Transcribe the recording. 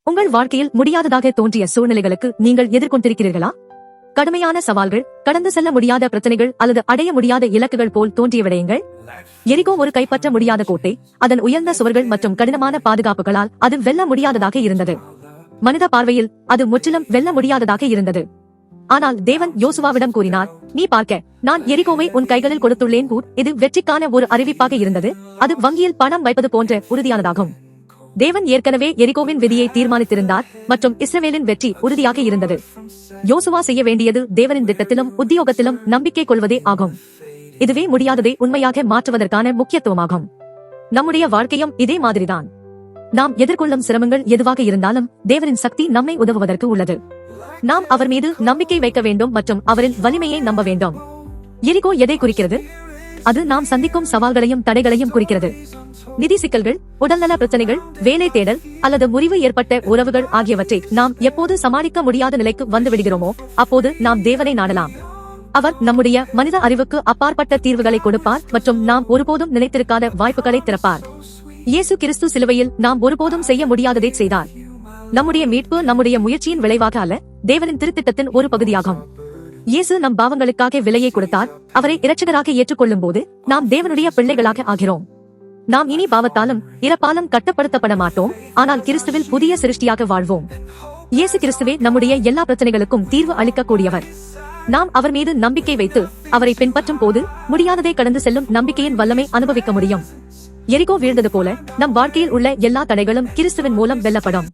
உங்கள் வாழ்க்கையில் முடியாததாக தோன்றிய சூழ்நிலைகளுக்கு நீங்கள் எதிர்கொண்டிருக்கிறீர்களா? கடுமையான சவால்கள், கடந்து செல்ல முடியாத பிரச்சனைகள் அல்லது அடைய முடியாத இலக்குகள் போல் தோன்றிய விடயங்கள். எரிகோ ஒரு கைப்பற்ற முடியாத கோட்டை. அதன் உயர்ந்த சுவர்கள் மற்றும் கடினமான பாதுகாப்புகளால் அது வெல்ல முடியாததாக இருந்தது. மனித பார்வையில் அது முற்றிலும் வெல்ல முடியாததாக இருந்தது. ஆனால் தேவன் யோசுவாவிடம் கூறினார், நீ பார்க்க, நான் எரிகோவை உன் கைகளில் கொடுத்துள்ளேன். இது வெற்றிக்கான ஒரு அறிவிப்பாக இருந்தது. அது வங்கியில் பணம் வைப்பது போன்ற உறுதியானதாகும். தேவன் ஏற்கனவே எரிகோவின் விதியை தீர்மானித்திருந்தார் மற்றும் இஸ்ரவேலின் வெற்றி உறுதியாக இருந்தது. யோசுவா செய்ய வேண்டியது தேவனின் திட்டத்திலும் உத்தியோகத்திலும் நம்பிக்கை கொள்வதே ஆகும். இதுவே முடியாததை உண்மையாக மாற்றுவதற்கான முக்கியத்துவமாகும். நம்முடைய வாழ்க்கையும் இதே மாதிரிதான். நாம் எதிர்கொள்ளும் சிரமங்கள் எதுவாக இருந்தாலும் தேவனின் சக்தி நம்மை உதவுவதற்கு உள்ளது. நாம் அவர் மீது நம்பிக்கை வைக்க வேண்டும் மற்றும் அவரின் வலிமையை நம்ப வேண்டும். எரிகோ எதை குறிக்கிறது? அது நாம் சந்திக்கும் சவால்களையும் தடைகளையும் குறிக்கிறது. நிதி சிக்கல்கள், உடல்நல பிரச்சனைகள், வேலை தேடல் அல்லது முறிவு ஏற்பட்ட உறவுகள் ஆகியவற்றை நாம் எப்போது சமாளிக்க முடியாத நிலைக்கு வந்து விடுகிறோமோ அப்போது நாம் தேவனை நாடலாம். அவர் நம்முடைய மனித அறிவுக்கு அப்பாற்பட்ட தீர்வுகளை கொடுப்பார் மற்றும் நாம் ஒருபோதும் நினைத்திருக்காத வாய்ப்புகளை திறப்பார். இயேசு கிறிஸ்து சிலுவையில் நாம் ஒருபோதும் செய்ய முடியாததை செய்தார். நம்முடைய மீட்பு நம்முடைய முயற்சியின் விளைவாக அல்ல, தேவனின் திருத்திட்டத்தின் ஒரு பகுதியாகும். இயேசு நம் பாவங்களுக்காக விலையை கொடுத்தார். அவரை இரட்சகராக ஏற்றுக்கொள்ளும் போது நாம் தேவனுடைய பிள்ளைகளாக ஆகிறோம். நாம் இனி பாவத்தாலும் இறப்பாலும் கட்டப்படுத்தப்பட மாட்டோம், ஆனால் கிறிஸ்துவில் புதிய சிருஷ்டியாக வாழ்வோம். இயேசு கிறிஸ்துவே நம்முடைய எல்லா பிரச்சனைகளுக்கும் தீர்வு அளிக்கக்கூடியவர். நாம் அவர் மீது நம்பிக்கை வைத்து அவரை பின்பற்றும் போது முடியாததை கடந்து செல்லும் நம்பிக்கையின் வல்லமை அனுபவிக்க முடியும். எரிகோ வீழ்ந்தது போல நம் வாழ்க்கையில் உள்ள எல்லா தடைகளும் கிறிஸ்துவின் மூலம் வெல்லப்படும்.